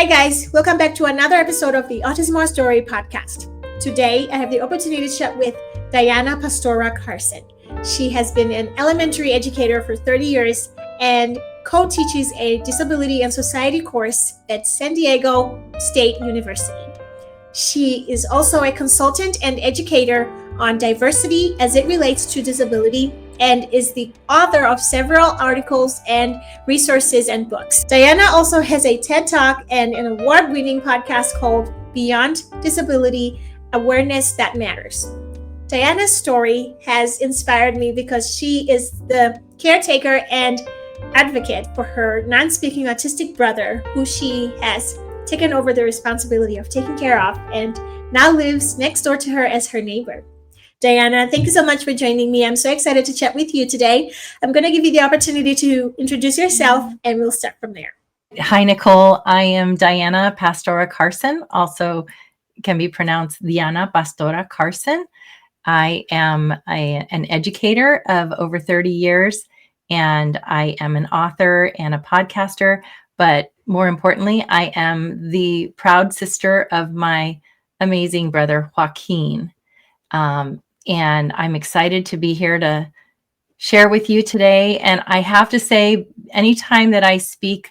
Hi guys, welcome back to another episode of the Autism Story podcast. Today, I have the opportunity to chat with Diana Pastora Carson. She has been an elementary educator for 30 years and co-teaches a disability and society course at San Diego State University. She is also a consultant and educator on diversity as it relates to disability and is the author of several articles and resources and books. Diana also has a TED Talk and an award-winning podcast called Beyond Disability: Awareness That Matters. Diana's story has inspired me because she is the caretaker and advocate for her non-speaking autistic brother, who she has taken over the responsibility of taking care of and now lives next door to her as her neighbor. Diana, thank you so much for joining me. I'm so excited to chat with you today. I'm going to give you the opportunity to introduce yourself and we'll start from there. Hi, Nicole. I am Diana Pastora Carson, also can be pronounced Diana Pastora Carson. I am an educator of over 30 years, and I am an author and a podcaster. But more importantly, I am the proud sister of my amazing brother, Joaquin. And I'm excited to be here to share with you today. And I have to say, anytime that I speak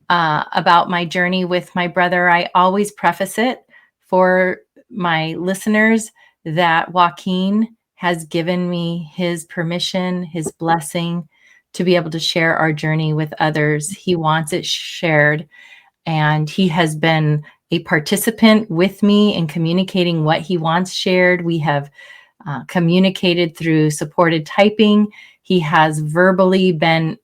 about my journey with my brother, I always preface it for my listeners that Joaquin has given me his permission, his blessing to be able to share our journey with others. He wants it shared, and he has been a participant with me in communicating what he wants shared. We have communicated through supported typing. He has verbally been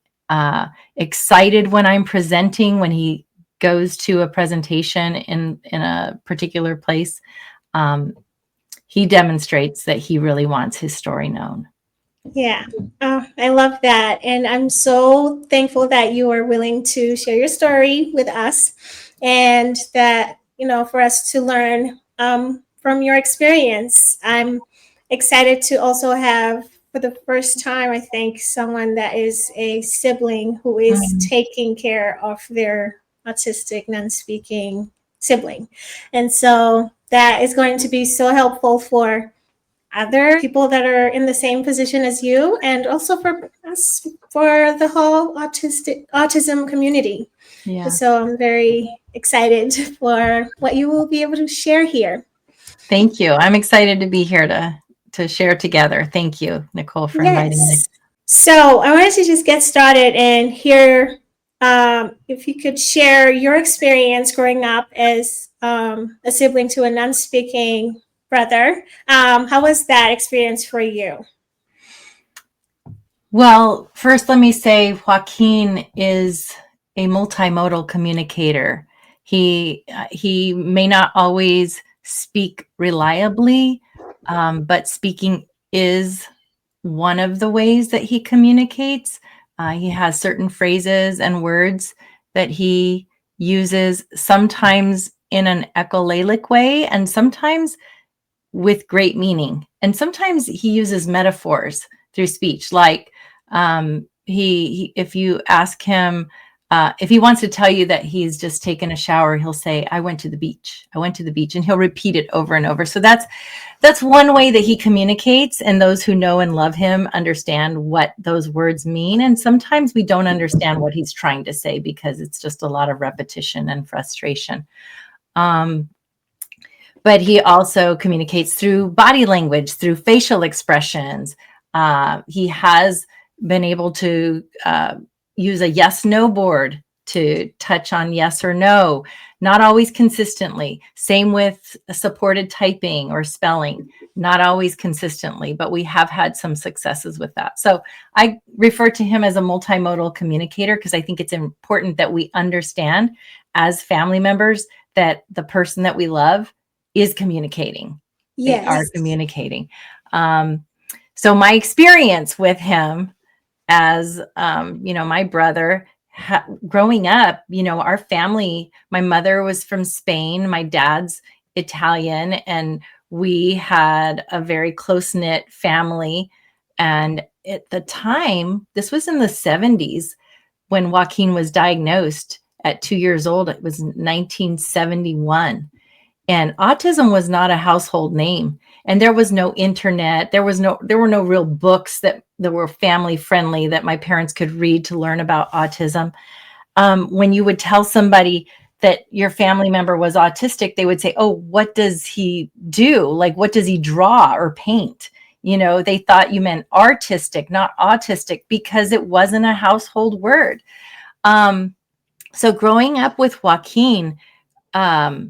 excited when I'm presenting, when he goes to a presentation in a particular place. He demonstrates that he really wants his story known. Yeah, I love that. And I'm so thankful that you are willing to share your story with us and that, for us to learn from your experience. I'm excited to also have, for the first time, I think, someone that is a sibling who is taking care of their autistic, non-speaking sibling. And so that is going to be so helpful for other people that are in the same position as you, and also for us, for the whole autism community. Yeah. So I'm very excited for what you will be able to share here. Thank you. I'm excited to be here to share together. Thank you, Nicole, for inviting me. So I wanted to just get started and hear if you could share your experience growing up as a sibling to a non-speaking brother. How was that experience for you? Well, first, let me say Joaquin is a multimodal communicator. He may not always speak reliably, but speaking is one of the ways that he communicates. He has certain phrases and words that he uses, sometimes in an echolalic way and sometimes with great meaning. And sometimes he uses metaphors through speech, like if you ask him, if he wants to tell you that he's just taken a shower, he'll say, I went to the beach. I went to the beach. And he'll repeat it over and over. So that's one way that he communicates. And those who know and love him understand what those words mean. And sometimes we don't understand what he's trying to say because it's just a lot of repetition and frustration. But he also communicates through body language, through facial expressions. He has been able to use a yes-no board to touch on yes or no, not always consistently. Same with supported typing or spelling, not always consistently, but we have had some successes with that. So I refer to him as a multimodal communicator because I think it's important that we understand as family members that the person that we love is communicating. Yes. They are communicating. So my experience with him as, my brother, growing up, our family, my mother was from Spain, my dad's Italian, and we had a very close-knit family. And at the time, this was in the 70s when Joaquin was diagnosed at 2 years old. It was 1971. And autism was not a household name. And there was no internet. There were no real books that were family friendly that my parents could read to learn about autism. When you would tell somebody that your family member was autistic, they would say, "Oh, what does he do? Like, what does he draw or paint?" They thought you meant artistic, not autistic, because it wasn't a household word. So growing up with Joaquin, at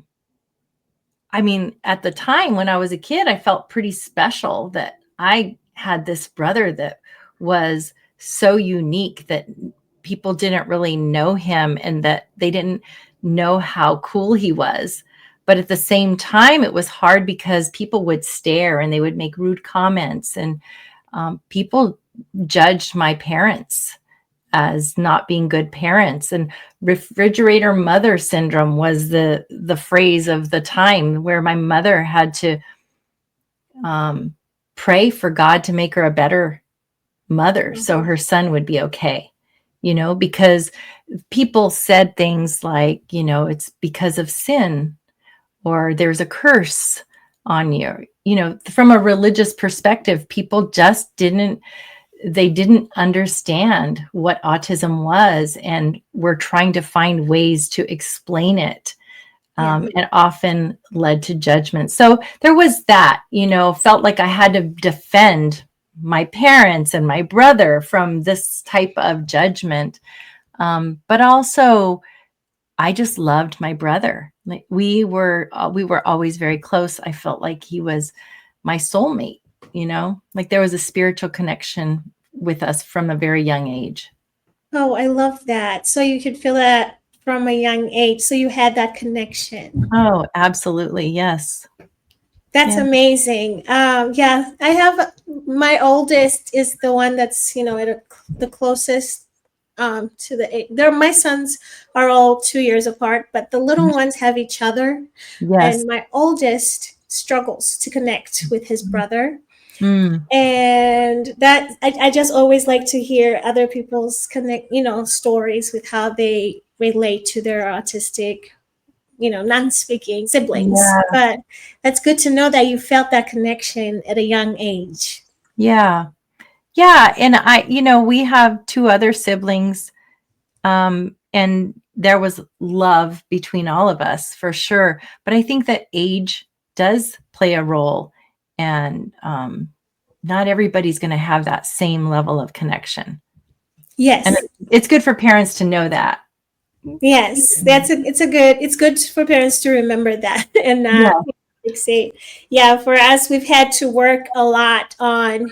the time when I was a kid, I felt pretty special that I had this brother that was so unique that people didn't really know him and that they didn't know how cool he was. But at the same time, it was hard because people would stare and they would make rude comments, and people judged my parents as not being good parents. And refrigerator mother syndrome was the phrase of the time, where my mother had to pray for God to make her a better mother so her son would be okay, because people said things like, it's because of sin, or there's a curse on you. From a religious perspective, people just didn't understand what autism was, and were trying to find ways to explain it, and often led to judgment. So there was that, felt like I had to defend my parents and my brother from this type of judgment. But also, I just loved my brother. Like we were always very close. I felt like he was my soulmate, like there was a spiritual connection with us from a very young age. Oh, I love that. So you could feel that from a young age. So you had that connection. Oh, absolutely. Yes. That's amazing. Yeah, I have my oldest is the one that's the closest to the age. My sons are all 2 years apart, but the little ones have each other. Yes. And my oldest struggles to connect with his brother. Mm. And that I just always like to hear other people's stories with how they relate to their autistic non-speaking siblings. Yeah. But that's good to know that you felt that connection at a young age. Yeah. And we have 2 other siblings, and there was love between all of us for sure. But I think that age does play a role, and not everybody's going to have that same level of connection. Yes. And it's good for parents to know that. Yes, it's good for parents to remember that and not fixate. Yeah, for us, we've had to work a lot on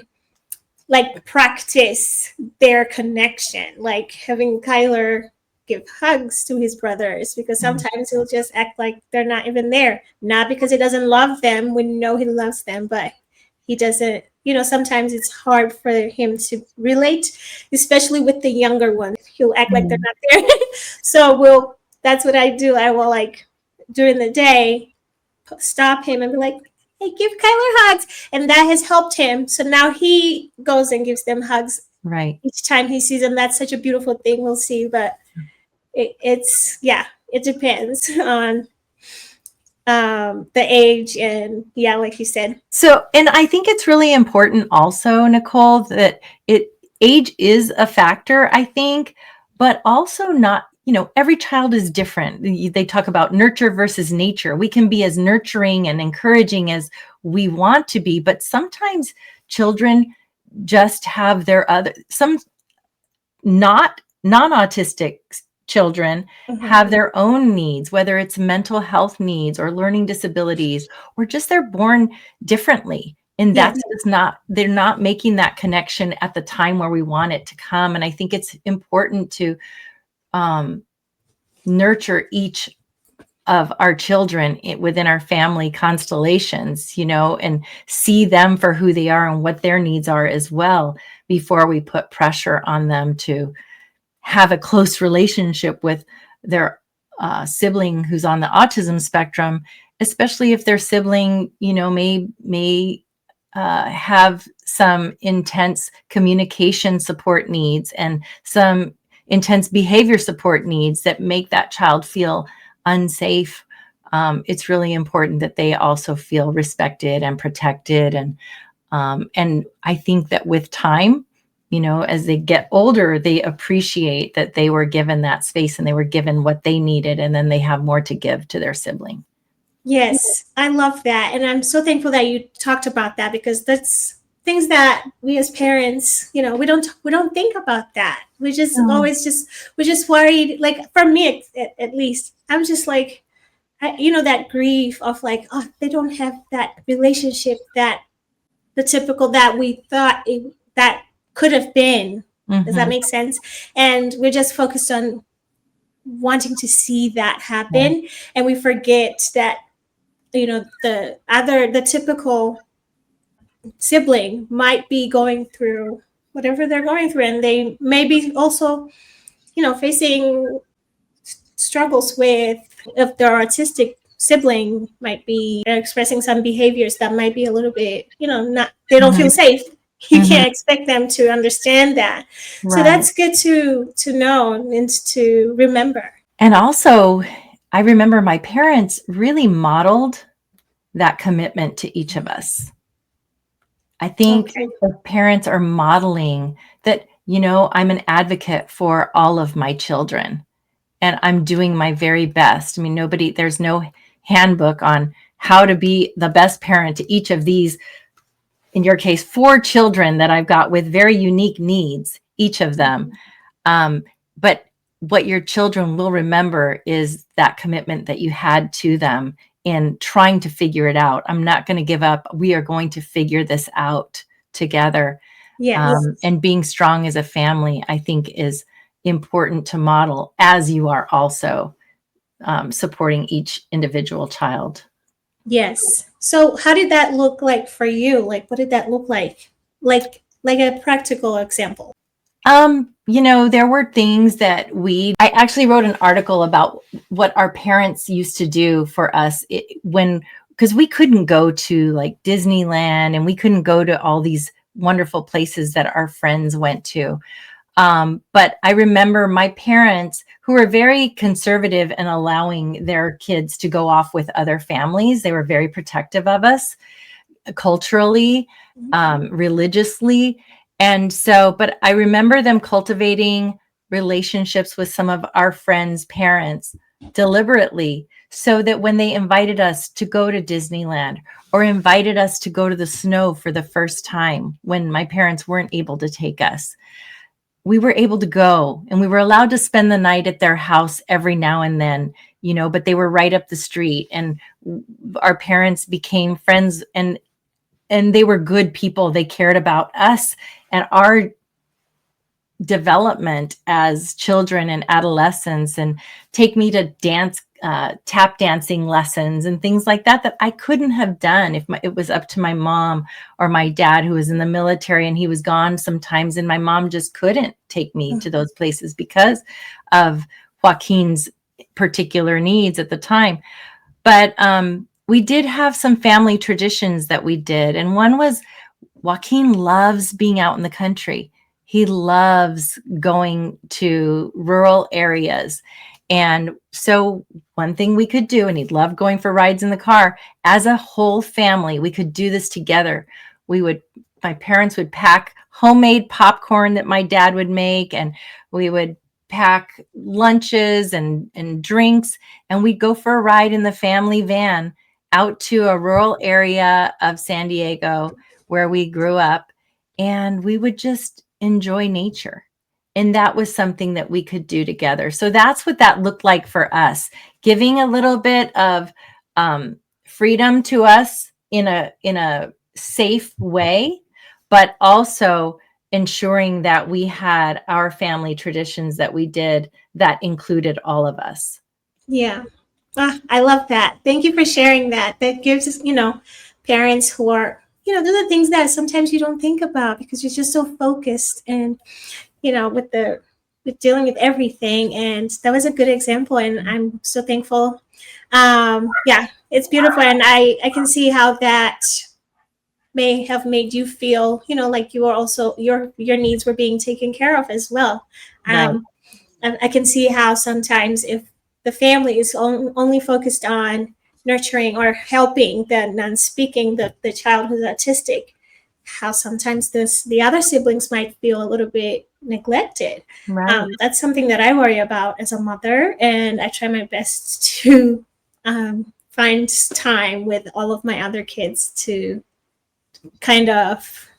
practice their connection, like having Kyler give hugs to his brothers, because sometimes he'll just act like they're not even there. Not because he doesn't love them, we know he loves them, but he doesn't, sometimes it's hard for him to relate, especially with the younger one. He'll act like they're not there. So that's what I do. I will during the day stop him and be like, "Hey, give Kyler hugs," and that has helped him. So now he goes and gives them hugs each time he sees them. That's such a beautiful thing. We'll see, but it depends on the age, and like you said. So, and I think it's really important also, Nicole, that age is a factor, I think, but also not, every child is different. They talk about nurture versus nature. We can be as nurturing and encouraging as we want to be, but sometimes children just have some non-autistic children have their own needs, whether it's mental health needs or learning disabilities, or just they're born differently. And that's they're not making that connection at the time where we want it to come. And I think it's important to nurture each of our children within our family constellations, and see them for who they are and what their needs are as well, before we put pressure on them to have a close relationship with their sibling who's on the autism spectrum, especially if their sibling, may have some intense communication support needs and some intense behavior support needs that make that child feel unsafe, it's really important that they also feel respected and protected. And I think that with time, as they get older, they appreciate that they were given that space and they were given what they needed, and then they have more to give to their sibling. Yes, I love that. And I'm so thankful that you talked about that, because that's things that we as parents, we don't think about that. We just always we're just worried. Like for me, at least, I'm just like, that grief of like, oh, they don't have that relationship, that the typical that we thought that could have been. Does that make sense? And we're just focused on wanting to see that happen, and we forget that the typical sibling might be going through whatever they're going through, and they may be also facing struggles with, if their autistic sibling might be expressing some behaviors that might be a little bit, not, they don't feel safe. You can't expect them to understand that. So that's good to know and to remember. And also, I remember my parents really modeled that commitment to each of us. I think the parents are modeling that, I'm an advocate for all of my children, and I'm doing my very best. I mean, there's no handbook on how to be the best parent to each of these, in your case, 4 children that I've got with very unique needs, each of them. But what your children will remember is that commitment that you had to them in trying to figure it out. I'm not going to give up. We are going to figure this out together. Yes. And being strong as a family, I think, is important to model, as you are also supporting each individual child. Yes. So how did that look like for you? Like, what did that look like? Like a practical example. There were things that I actually wrote an article about what our parents used to do for us because we couldn't go to like Disneyland, and we couldn't go to all these wonderful places that our friends went to. But I remember my parents, who were very conservative in allowing their kids to go off with other families. They were very protective of us culturally, religiously. And so, but I remember them cultivating relationships with some of our friends' parents deliberately, so that when they invited us to go to Disneyland or invited us to go to the snow for the first time, when my parents weren't able to take us, we were able to go, and we were allowed to spend the night at their house every now and then, but they were right up the street, and our parents became friends, and they were good people. They cared about us and our development as children and adolescents, and take me to dance, tap dancing lessons and things like that I couldn't have done if it was up to my mom or my dad, who was in the military, and he was gone sometimes, and my mom just couldn't take me to those places because of Joaquin's particular needs at the time. But we did have some family traditions that we did, and one was, Joaquin loves being out in the country. He loves going to rural areas. And so one thing we could do, and he'd love going for rides in the car, as a whole family, we could do this together. My parents would pack homemade popcorn that my dad would make, and we would pack lunches and drinks, and we'd go for a ride in the family van out to a rural area of San Diego where we grew up, and we would just enjoy nature. And that was something that we could do together. So that's what that looked like for us, giving a little bit of freedom to us in a safe way, but also ensuring that we had our family traditions that we did that included all of us. Yeah. I love that. Thank you for sharing that. That gives us, parents who are, those are things that sometimes you don't think about because you're just so focused and, with dealing with everything. And that was a good example. And I'm so thankful. Yeah, it's beautiful. And I can see how that may have made you feel, like you were also, your needs were being taken care of as well. Right. I can see how sometimes if the family is only focused on nurturing or helping the non-speaking, the child who's autistic, how sometimes the other siblings might feel a little bit neglected. Right. That's something that I worry about as a mother, and I try my best to find time with all of my other kids to kind of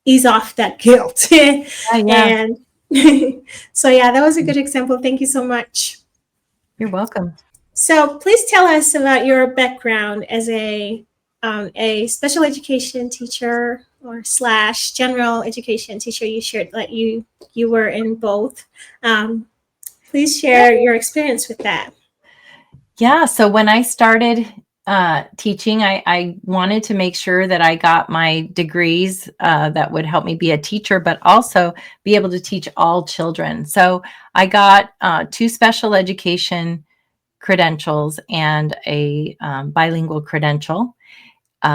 ease off that guilt. Yeah. And so, yeah, that was a good example. Thank you so much. You're welcome. So, please tell us about your background as a special education teacher or slash general education teacher. You shared that you were in both. Please share your experience with that. Yeah. So when I started teaching, I wanted to make sure that I got my degrees that would help me be a teacher, but also be able to teach all children. So I got 2 special education credentials and a bilingual credential.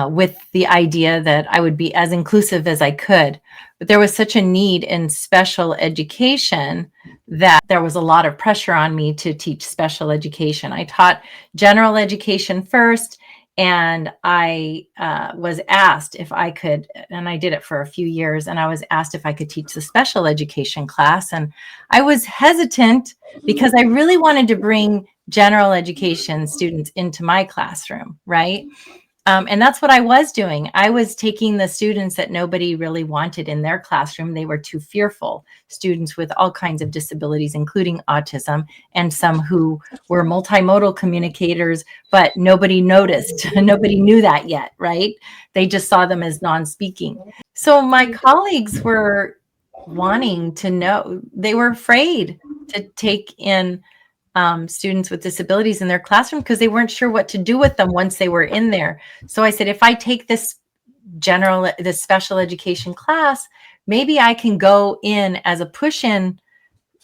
With the idea that I would be as inclusive as I could. But there was such a need in special education that there was a lot of pressure on me to teach special education. I taught general education first, and I was asked if I could, and I did it for a few years, and I was asked if I could teach the special education class. And I was hesitant because I really wanted to bring general education students into my classroom, right? And that's what I was doing. I was taking the students that nobody really wanted in their classroom. They were too fearful. Students with all kinds of disabilities, including autism, and some who were multimodal communicators, but nobody noticed. Nobody knew that yet, right? They just saw them as non-speaking. So my colleagues were wanting to know, they were afraid to take in students with disabilities in their classroom because they weren't sure what to do with them once they were in there. So I said, if I take this special education class, maybe I can go in as a push-in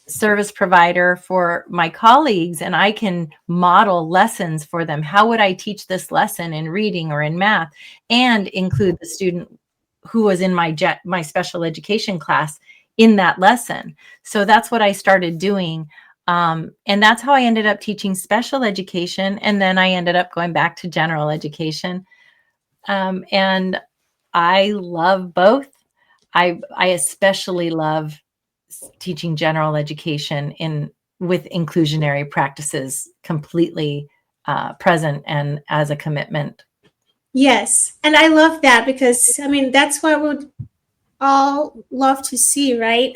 service provider for my colleagues, and I can model lessons for them. How would I teach this lesson in reading or in math, and include the student who was in my special education class in that lesson? So that's what I started doing. And that's how I ended up teaching special education. And then I ended up going back to general education. And I love both. I especially love teaching general education with inclusionary practices completely present and as a commitment. Yes, and I love that because I mean that's what we'd all love to see, right?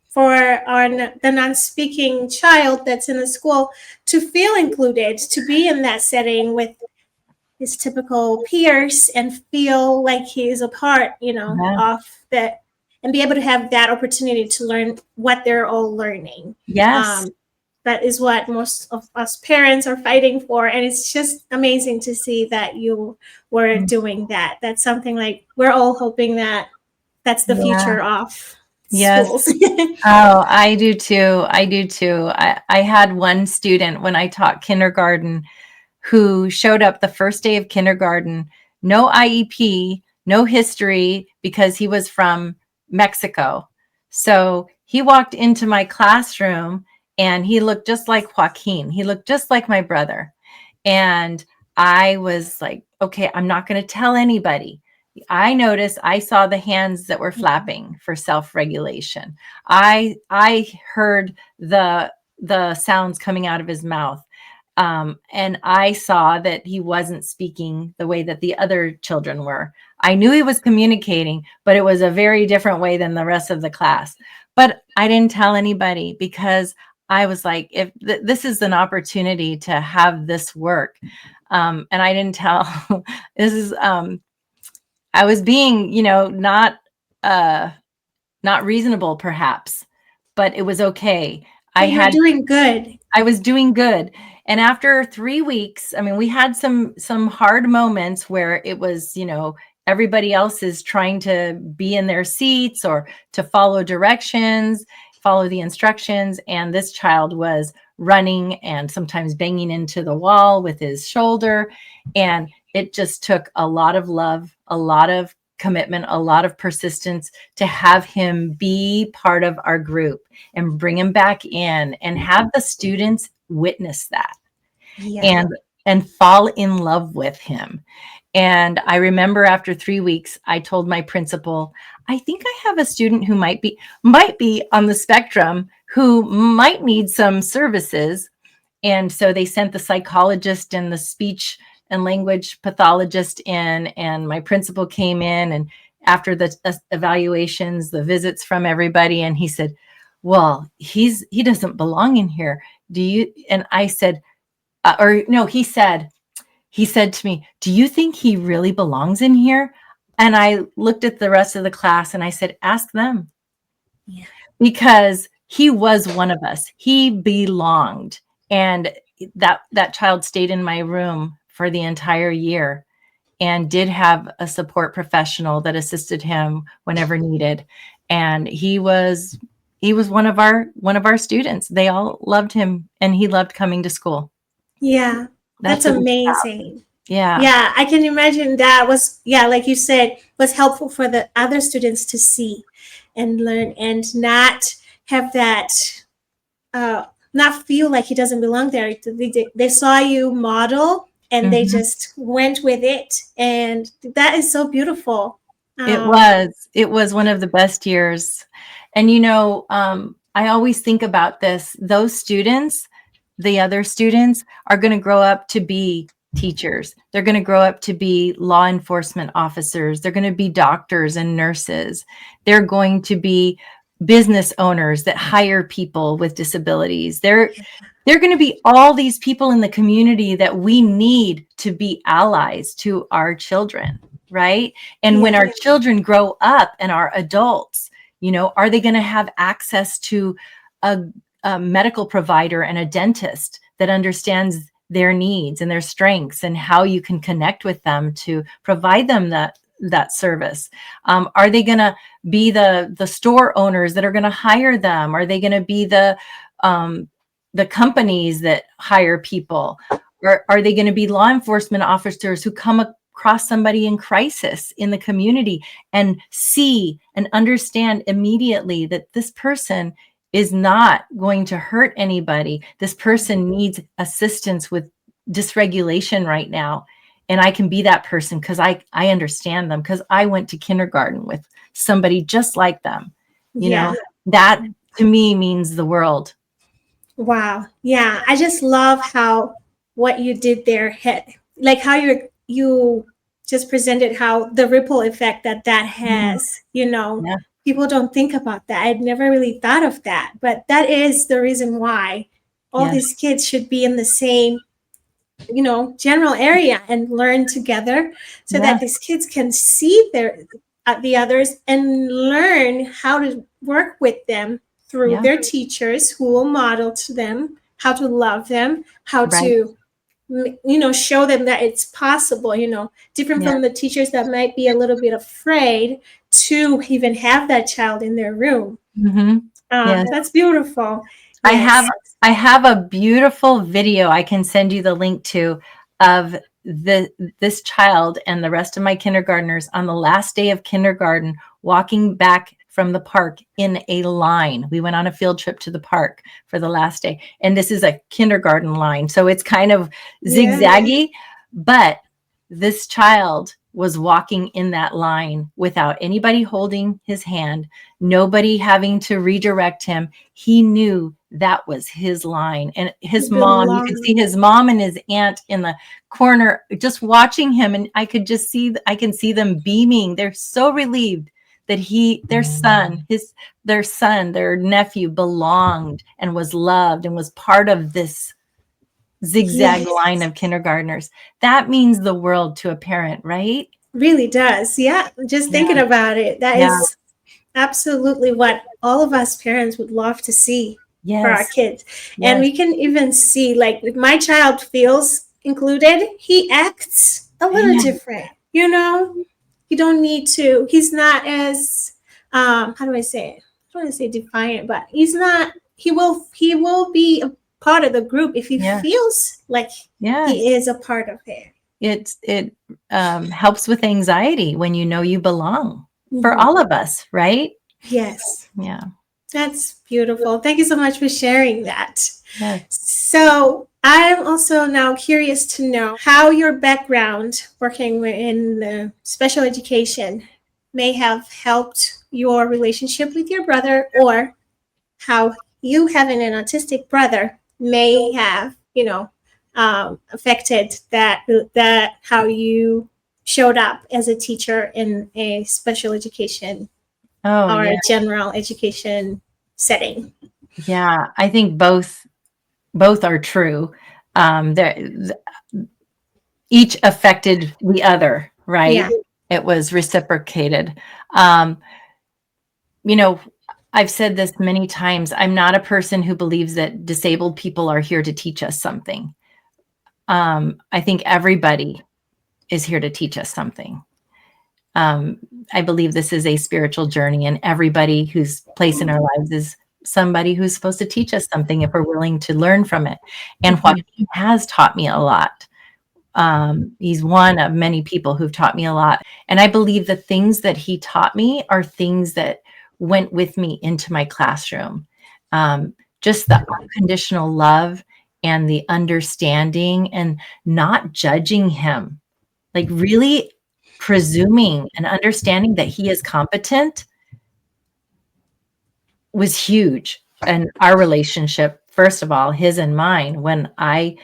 For the non-speaking child that's in the school to feel included, to be in that setting with his typical peers and feel like he is a part, Yeah. of that, and be able to have that opportunity to learn what they're all learning. Yes. That is what most of us parents are fighting for, and it's just amazing to see that you were doing that. That's something like we're all hoping that that's the Yeah. future of Yes. schools. Oh, I do too. I do too. I had one student when I taught kindergarten who showed up the first day of kindergarten, no IEP, no history, because he was from Mexico. So he walked into my classroom and he looked just like Joaquin. He looked just like my brother. And I was like, okay, I'm not going to tell anybody. I saw the hands that were flapping for self-regulation. I heard the sounds coming out of his mouth. And I saw that he wasn't speaking the way that the other children were. I knew he was communicating, but it was a very different way than the rest of the class. But I didn't tell anybody because I was like, if this is an opportunity to have this work. And I didn't tell, this is, I was being, not reasonable perhaps, but it was okay. But you're doing good. I was doing good. And after 3 weeks, I mean, we had some hard moments where it was, everybody else is trying to be in their seats or to follow directions, follow the instructions. And this child was running and sometimes banging into the wall with his shoulder. And it just took a lot of love, a lot of commitment, a lot of persistence to have him be part of our group and bring him back in and have the students witness that Yeah. and fall in love with him. And I remember after 3 weeks, I told my principal, I think I have a student who might be on the spectrum, who might need some services. And so they sent the psychologist and the speech and language pathologist in, and my principal came in, and after the evaluations, the visits from everybody, and he said, well, he doesn't belong in here. Do you? And I said, or no, he said to me, do you think he really belongs in here? And I looked at the rest of the class and I said, ask them. Yeah. Because he was one of us. He belonged. And that child stayed in my room for the entire year and did have a support professional that assisted him whenever needed. And he was one of our students. They all loved him and he loved coming to school. Yeah. That's That's a big job. amazing. Yeah. Yeah, I can imagine that was, yeah, like you said, was helpful for the other students to see and learn and not have that, not feel like he doesn't belong there. They saw you model and they Mhm. just went with it. And that is so beautiful. It was one of the best years. And, I always think about this. Those students, the other students, are going to grow up to be teachers. They're going to grow up to be law enforcement officers. They're going to be doctors and nurses. They're going to be business owners that hire people with disabilities. They're going to be all these people in the community that we need to be allies to our children, right? And when Yeah. our children grow up and are adults, are they going to have access to a medical provider and a dentist that understands their needs and their strengths and how you can connect with them to provide them that service? Are they going to be the store owners that are going to hire them? Are they going to be the companies that hire people? Or are they going to be law enforcement officers who come across somebody in crisis in the community and see and understand immediately that this person is not going to hurt anybody? This person needs assistance with dysregulation right now. And I can be that person because I understand them, because I went to kindergarten with somebody just like them. Yeah. That to me means the world. Wow. Yeah. I just love how what you did there like how you just presented how the ripple effect that has, Yeah. people don't think about that. I'd never really thought of that, but that is the reason why all Yes. these kids should be in the same, general area and learn together so Yeah. that these kids can see the others and learn how to work with them through Yeah. their teachers who will model to them how to love them, how Right. to show them that it's possible, different Yeah. from the teachers that might be a little bit afraid to even have that child in their room. Mm-hmm. Yes. That's beautiful. I Yes. have a beautiful video I can send you the link to of this child and the rest of my kindergartners on the last day of kindergarten walking back from the park in a line. We went on a field trip to the park for the last day. And this is a kindergarten line, so it's kind of zigzaggy, but this child was walking in that line without anybody holding his hand, nobody having to redirect him. He knew that was his line. And his mom, you could see his mom and his aunt in the corner just watching him. And I can see them beaming. They're so relieved that their nephew belonged and was loved and was part of this zigzag line of kindergartners. That means the world to a parent, right? Really does. Yeah. Just thinking about it. That is absolutely what all of us parents would love to see for our kids. And we can even see, like, if my child feels included, he acts a little different. You don't need to, he's not as, how do I say it? I don't want to say defiant, but he will be a part of the group if he feels like he is a part of it. it helps with anxiety when you know you belong, for Mhm. all of us, right? Yes. Yeah. That's beautiful. Thank you so much for sharing that. Yes. So, I'm also now curious to know how your background working in special education may have helped your relationship with your brother, or how you having an autistic brother may have, affected that how you showed up as a teacher in a special education Oh, or yeah. a general education setting. Yeah. I think both are true. There, each affected the other, right? Yeah. It was reciprocated. Um, you know, I've said this many times. I'm not a person who believes that disabled people are here to teach us something. I think everybody is here to teach us something. Um, I believe this is a spiritual journey, and everybody whose place in our lives is somebody who's supposed to teach us something if we're willing to learn from it. And Mhm. Joaquin has taught me a lot. He's one of many people who've taught me a lot. And I believe the things that he taught me are things that went with me into my classroom. Um, just the unconditional love and the understanding and not judging him, like really presuming and understanding that he is competent was huge. And our relationship, first of all, his and mine, when I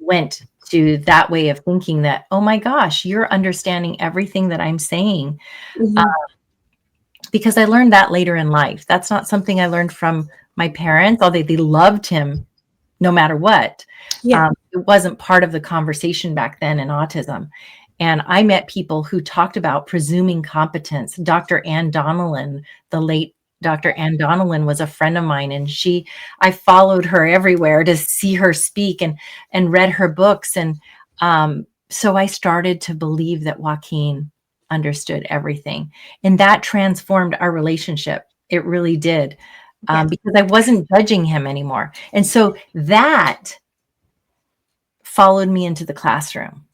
went to that way of thinking that, oh my gosh, you're understanding everything that I'm saying. Uh, Mhm. because I learned that later in life. That's not something I learned from my parents, although they loved him no matter what. Yeah. It wasn't part of the conversation back then in autism. And I met people who talked about presuming competence. Dr. Ann Donnellan, the late Dr. Ann Donnellan, was a friend of mine, and I followed her everywhere to see her speak and read her books. And so I started to believe that Joaquin understood everything. And that transformed our relationship. It really did. Yes. Because I wasn't judging him anymore. And so that followed me into the classroom.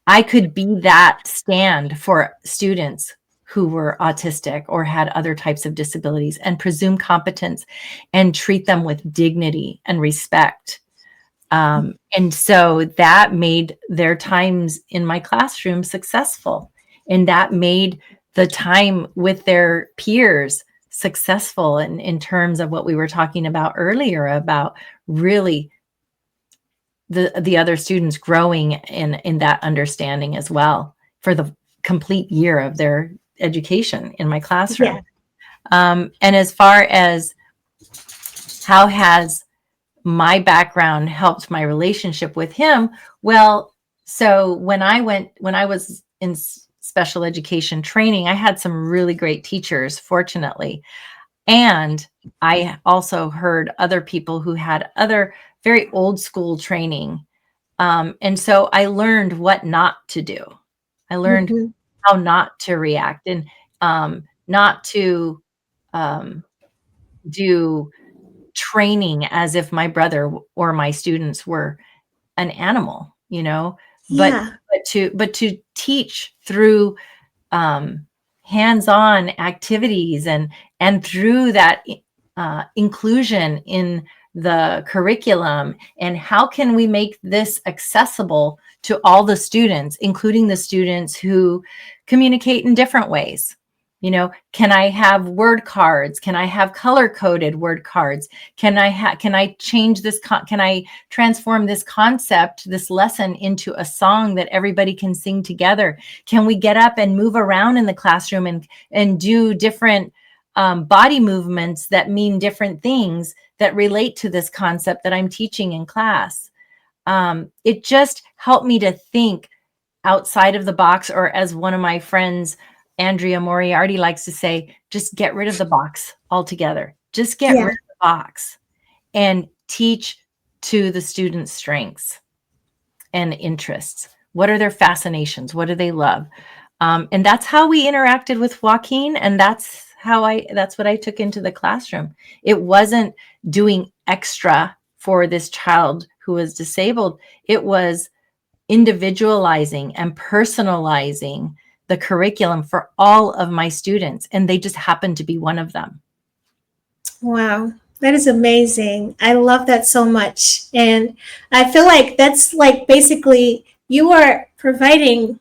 I could be that stand for students who were autistic or had other types of disabilities and presume competence and treat them with dignity and respect. And so that made their times in my classroom successful. And that made the time with their peers successful in terms of what we were talking about earlier about really the other students growing in that understanding as well for the complete year of their education in my classroom. Yeah. And as far as how has my background helped my relationship with him, well, so when I was in special education training, I had some really great teachers, fortunately. And I also heard other people who had other very old school training. And so I learned what not to do. I learned Mhm. how not to react and not to um, do training as if my brother or my students were an animal, but Yeah. but to teach through um, hands-on activities and through that inclusion in the curriculum, and how can we make this accessible to all the students, including the students who communicate in different ways. Can I have word cards? Can I have color coded word cards? Can I change this? Can I transform this concept, this lesson, into a song that everybody can sing together? Can we get up and move around in the classroom and do different body movements that mean different things that relate to this concept that I'm teaching in class? It just helped me to think outside of the box, or as one of my friends, Andrea Moriarty, likes to say, just get rid of the box altogether. Just get rid Yeah. of the box and teach to the students' strengths and interests. What are their fascinations? What do they love? And that's how we interacted with Joaquin. And that's what I took into the classroom. It wasn't doing extra for this child who was disabled. It was individualizing and personalizing the curriculum for all of my students, and they just happen to be one of them. Wow, that is amazing. I love that so much. And I feel like that's like basically you are providing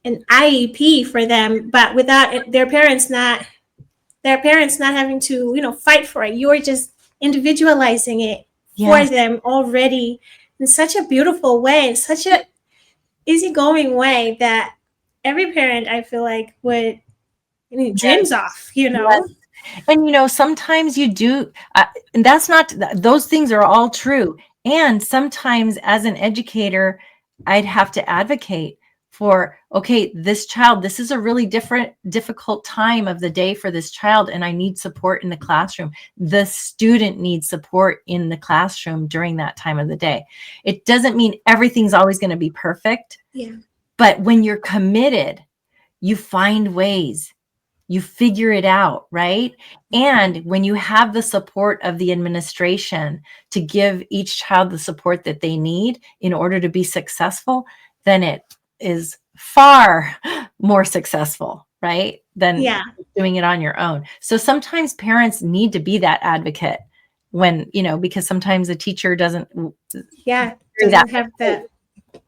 an IEP for them, but without their parents not having to, fight for it. You're just individualizing it for Yes. them already in such a beautiful way, in such a easygoing way that every parent I feel like would dreams off. Yes. And sometimes you do, and that's not, those things are all true. And sometimes as an educator, I'd have to advocate for, okay, this child, this is a really difficult time of the day for this child, and I need support in the classroom. The student needs support in the classroom during that time of the day. It doesn't mean everything's always going to be perfect. Yeah. But when you're committed, you find ways. You figure it out, right? And when you have the support of the administration to give each child the support that they need in order to be successful, then it is far more successful, right? Than doing it on your own. So sometimes parents need to be that advocate when, because sometimes the teacher doesn't have that.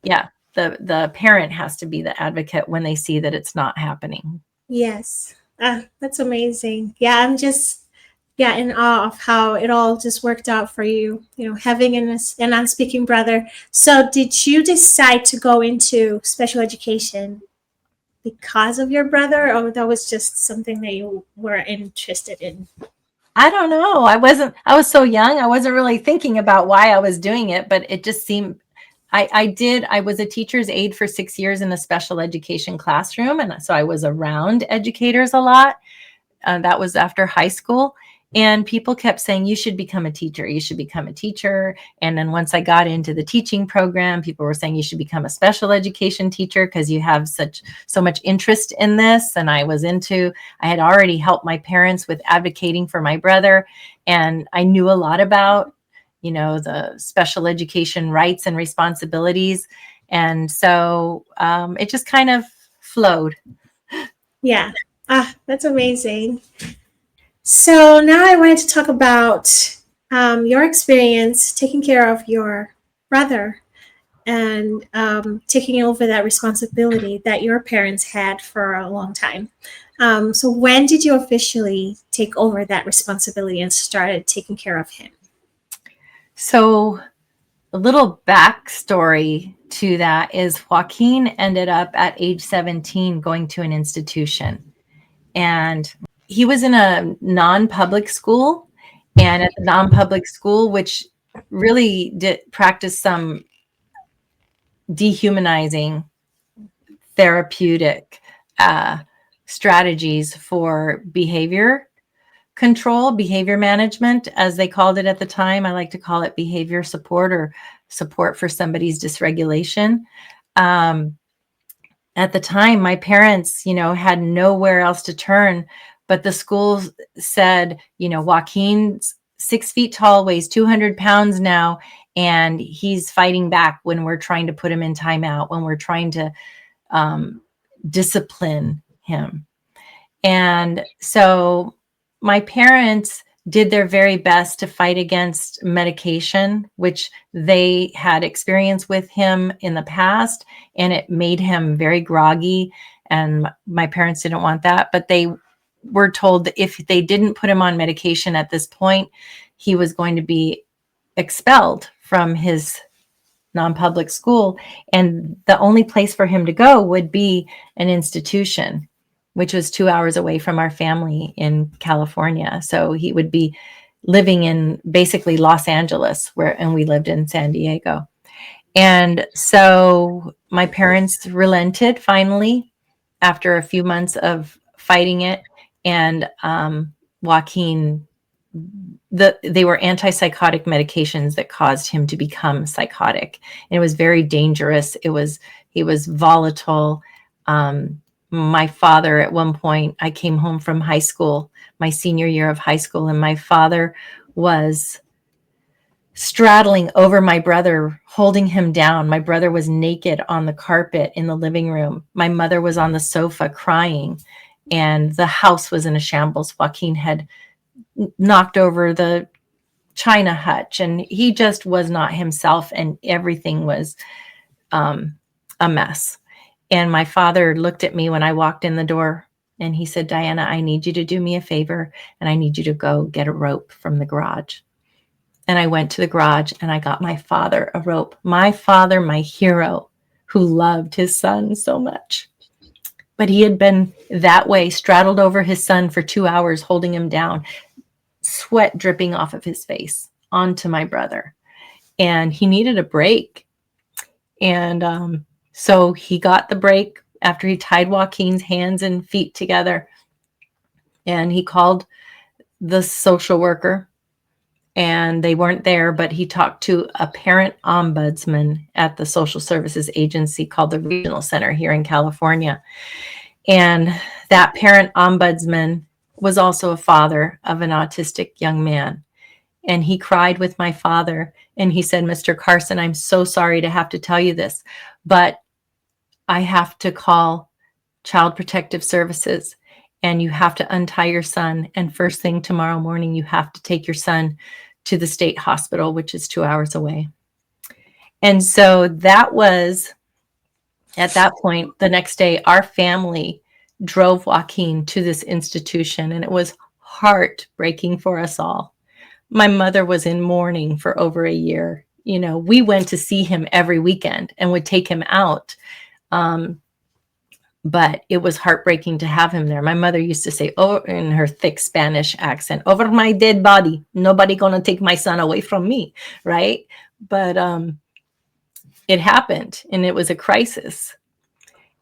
Yeah. The parent has to be the advocate when they see that it's not happening. Yes. That's amazing. Yeah, I'm just in awe of how it all just worked out for you, having an unspeaking brother. So did you decide to go into special education because of your brother, or that was just something that you were interested in? I don't know. I was so young. I wasn't really thinking about why I was doing it, but it just seemed, I was a teacher's aide for 6 years in a special education classroom. And so I was around educators a lot. That was after high school. And people kept saying, you should become a teacher. You should become a teacher. And then once I got into the teaching program, people were saying you should become a special education teacher because you have so much interest in this. And I had already helped my parents with advocating for my brother. And I knew a lot about, the special education rights and responsibilities. And so it just kind of flowed. Yeah. That's amazing. So now I wanted to talk about your experience taking care of your brother and taking over that responsibility that your parents had for a long time. So when did you officially take over that responsibility and started taking care of him? So a little backstory to that is Joaquin ended up at age 17 going to an institution. And he was in a non-public school. And at the non-public school, which really did practice some dehumanizing therapeutic strategies for behavior control, behavior management, as they called it at the time. I like to call it behavior support or support for somebody's dysregulation. At the time, my parents, had nowhere else to turn, but the school said, Joaquin's 6 feet tall, weighs 200 pounds now, and he's fighting back when we're trying to put him in timeout, when we're trying to discipline him. And so my parents did their very best to fight against medication, which they had experience with him in the past, and it made him very groggy. And my parents didn't want that, but they were told that if they didn't put him on medication at this point, he was going to be expelled from his non-public school. And the only place for him to go would be an institution, which was 2 hours away from our family in California. So he would be living in basically Los Angeles, and we lived in San Diego. And so my parents relented finally after a few months of fighting it. And Joaquin, they were antipsychotic medications that caused him to become psychotic. And it was very dangerous. He was volatile. My father, at one point, I came home from high school, my senior year of high school, and my father was straddling over my brother, holding him down. My brother was naked on the carpet in the living room. My mother was on the sofa crying, and the house was in a shambles. Joaquin had knocked over the china hutch, and he just was not himself, and everything was a mess. And my father looked at me when I walked in the door, and he said, Diana, I need you to do me a favor, and I need you to go get a rope from the garage. And I went to the garage and I got my father a rope. My father, my hero, who loved his son so much. But he had been that way, straddled over his son for 2 hours, holding him down, sweat dripping off of his face onto my brother. And he needed a break. And so he got the break after he tied Joaquin's hands and feet together. And he called the social worker, and they weren't there, but he talked to a parent ombudsman at the social services agency called the Regional Center here in California. And that parent ombudsman was also a father of an autistic young man. And he cried with my father, and he said, Mr. Carson, I'm so sorry to have to tell you this, but I have to call Child Protective Services, and you have to untie your son. And first thing tomorrow morning, you have to take your son to the state hospital, which is 2 hours away. And so that was, at that point, the next day, our family drove Joaquin to this institution, and it was heartbreaking for us all. My mother was in mourning for over a year. You know, we went to see him every weekend and would take him out. But it was heartbreaking to have him there. My mother used to say, oh, in her thick Spanish accent, over my dead body, nobody gonna take my son away from me, right? But it happened, and it was a crisis.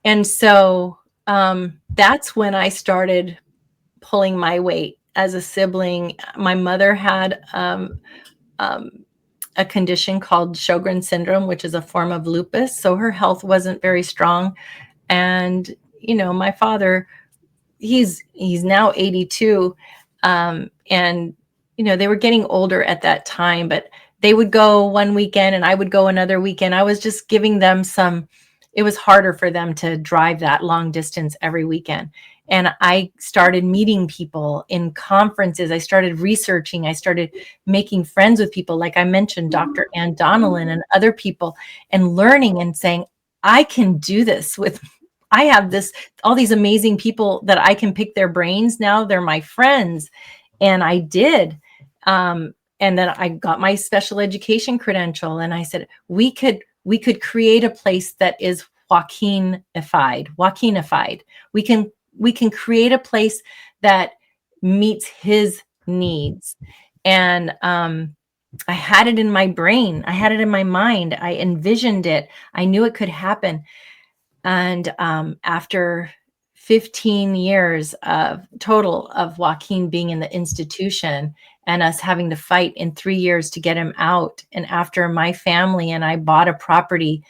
And so that's when I started pulling my weight as a sibling. My mother had a condition called Sjogren's syndrome, which is a form of lupus. So her health wasn't very strong. And, you know, my father, he's now 82. And, you know, they were getting older at that time, but they would go one weekend and I would go another weekend. I was just giving them it was harder for them to drive that long distance every weekend. And I started meeting people in conferences. I started researching. I started making friends with people. Like I mentioned, Dr. Ann Donnellan and other people, and learning and saying, I can do this I have all these amazing people that I can pick their brains now. They're my friends. And I did. And then I got my special education credential, and I said, we could create a place that is Joaquinified. We can create a place that meets his needs. And I had it in my brain. I had it in my mind. I envisioned it. I knew it could happen. And after 15 years of total of Joaquin being in the institution and us having to fight in 3 years to get him out, and after my family and I bought a property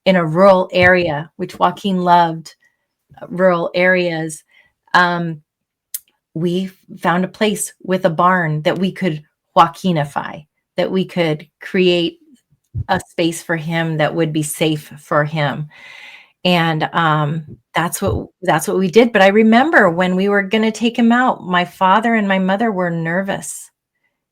in a rural area, which Joaquin loved, rural areas, we found a place with a barn that we could Joaquinify, that we could create a space for him that would be safe for him. And that's what we did. But I remember when we were going to take him out, my father and my mother were nervous.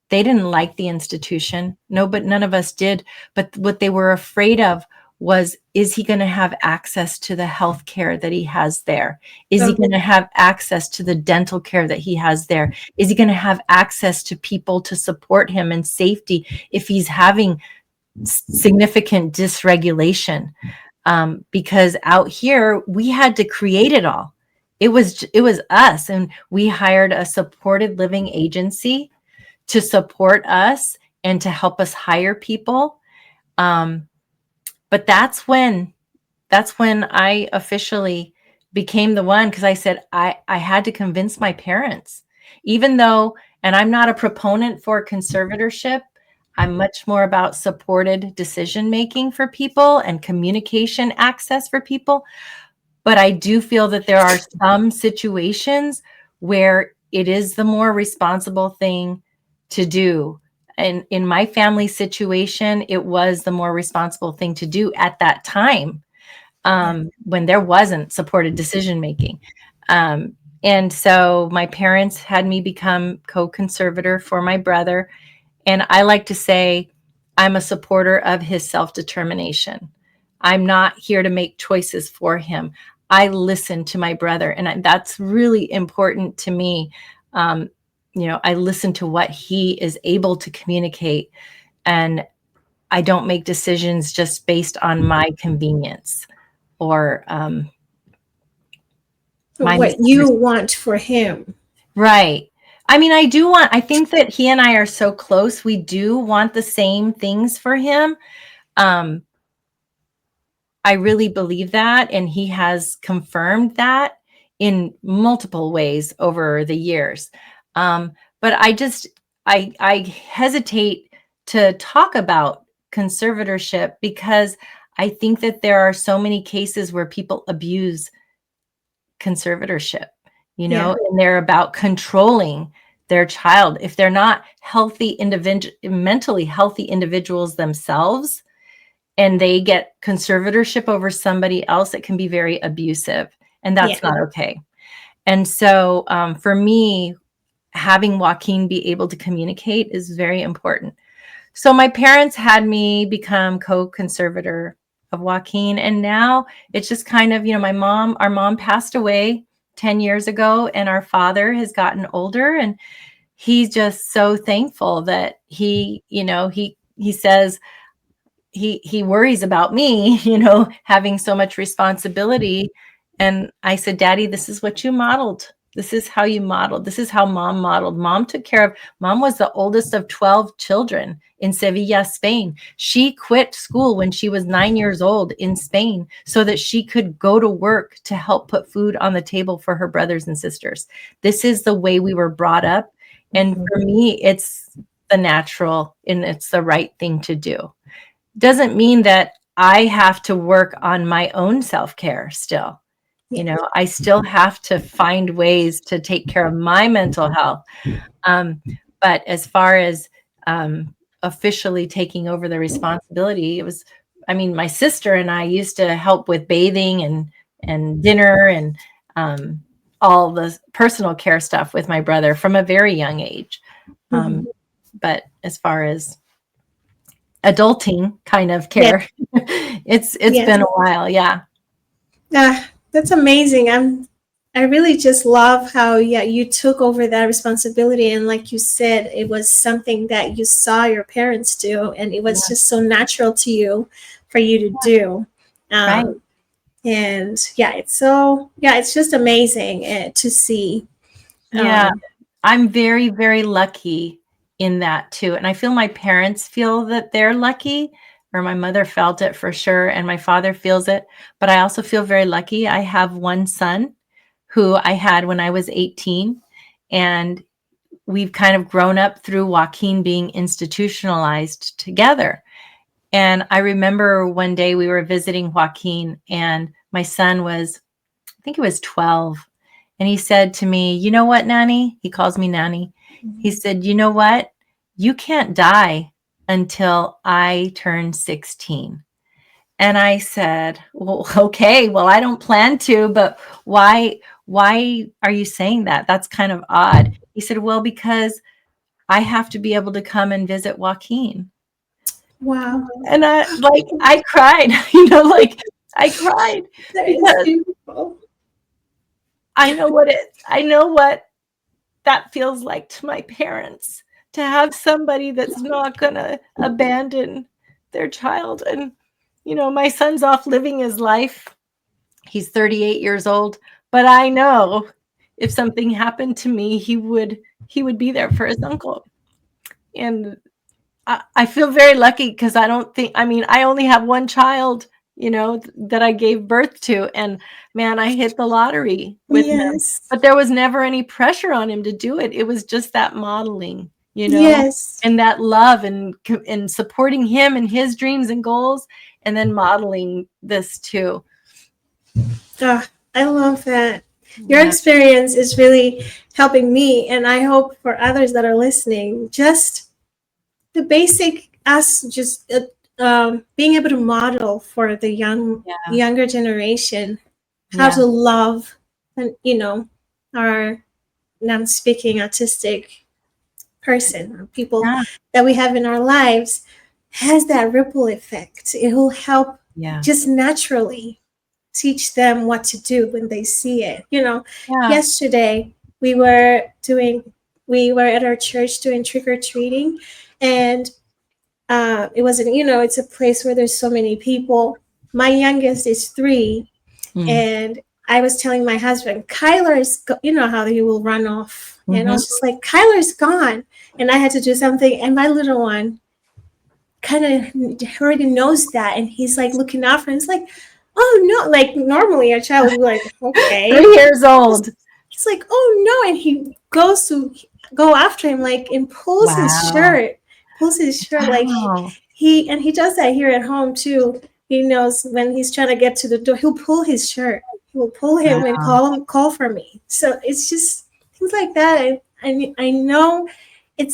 They didn't like the institution. No, but none of us did. But what they were afraid of was, is he going to have access to the health care that he has there? Is he going to have access to the dental care that he has there? Is he going to have access to people to support him and safety if he's having significant dysregulation? Because out here, we had to create it all. It was us, and we hired a supported living agency to support us and to help us hire people. But that's when I officially became the one, because I said I had to convince my parents, even though, and I'm not a proponent for conservatorship. I'm much more about supported decision making for people and communication access for people. But I do feel that there are some situations where it is the more responsible thing to do. in my family situation, it was the more responsible thing to do at that time, when there wasn't supported decision making. And so my parents had me become co-conservator for my brother. And I like to say I'm a supporter of his self-determination. I'm not here to make choices for him. I listen to my brother, and that's really important to me. I listen to what he is able to communicate, and I don't make decisions just based on my convenience or my What you want for him. right. I mean, I think that he and I are so close. We do want the same things for him. Um, I really believe that, and he has confirmed that in multiple ways over the years. But I hesitate to talk about conservatorship because I think that there are so many cases where people abuse conservatorship, Yeah. and they're about controlling their child. If they're not mentally healthy individuals themselves, and they get conservatorship over somebody else, it can be very abusive, and Yeah. that's not okay. And so for me, having Joaquin be able to communicate is very important. So my parents had me become co-conservator of Joaquin, and now it's just kind of, our mom passed away 10 years ago, and our father has gotten older, and he's just so thankful that he says, he worries about me, having so much responsibility. And I said, Daddy, this is what you modeled. This is how you modeled. This is how mom modeled. Mom was the oldest of 12 children in Sevilla, Spain. She quit school when she was 9 years old in Spain so that she could go to work to help put food on the table for her brothers and sisters. This is the way we were brought up. And for me, it's the natural and it's the right thing to do. Doesn't mean that I have to work on my own self-care still. I still have to find ways to take care of my mental health. But as far as officially taking over the responsibility, my sister and I used to help with bathing and dinner and all the personal care stuff with my brother from a very young age. But as far as adulting kind of care, it's been a while. Yeah. That's amazing. I really just love how you took over that responsibility, and like you said, it was something that you saw your parents do, and it was just so natural to you for you to do. Right. And it's just amazing to see. Yeah. I'm very, very lucky in that too. And I feel my parents feel that they're lucky, or my mother felt it for sure, and my father feels it. But I also feel very lucky. I have one son who I had when I was 18, and we've kind of grown up through Joaquin being institutionalized together. And I remember one day we were visiting Joaquin, and my son was, I think he was 12. And he said to me, "You know what, Nanny?" He calls me Nanny. He said, "You know what? You can't die until I turn 16. And I said, "Well, okay, well, I don't plan to, but why are you saying that? That's kind of odd." He said, "Well, because I have to be able to come and visit Joaquin." Wow. And I cried, I cried That is because beautiful. I know what that feels like to my parents, to have somebody that's not gonna abandon their child. And, my son's off living his life. He's 38 years old, but I know if something happened to me, he would be there for his uncle. And I feel very lucky because I only have one child, that I gave birth to, and man, I hit the lottery with him. Yes. But there was never any pressure on him to do it. It was just that modeling, Yes. and that love and supporting him and his dreams and goals, and then modeling this too. I love that. Your experience is really helping me, and I hope for others that are listening, just the basic us just being able to model for the Yeah. younger generation how Yeah. to love, and our non-speaking autistic person or people Yeah. that we have in our lives has that ripple effect. It will help Yeah. just naturally teach them what to do when they see it. Yeah. Yesterday we were doing we were at our church doing trick or treating, and it wasn't, it's a place where there's so many people. My youngest is 3, Mm. and I was telling my husband, Kyler's, you know how he will run off. And I Mm-hmm. was just like, Kyler's gone. And I had to do something. And my little one kind of already knows that. And he's like looking out for him. He's like, oh no. Like normally a child would be like, okay. 3 years old. He's like, oh no. And he goes to go after him, like, and Wow. pulls his shirt. Like Wow. he does that here at home too. He knows when he's trying to get to the door, he'll pull his shirt. He will pull him and Wow. call for me. So it's just things like that. I know it,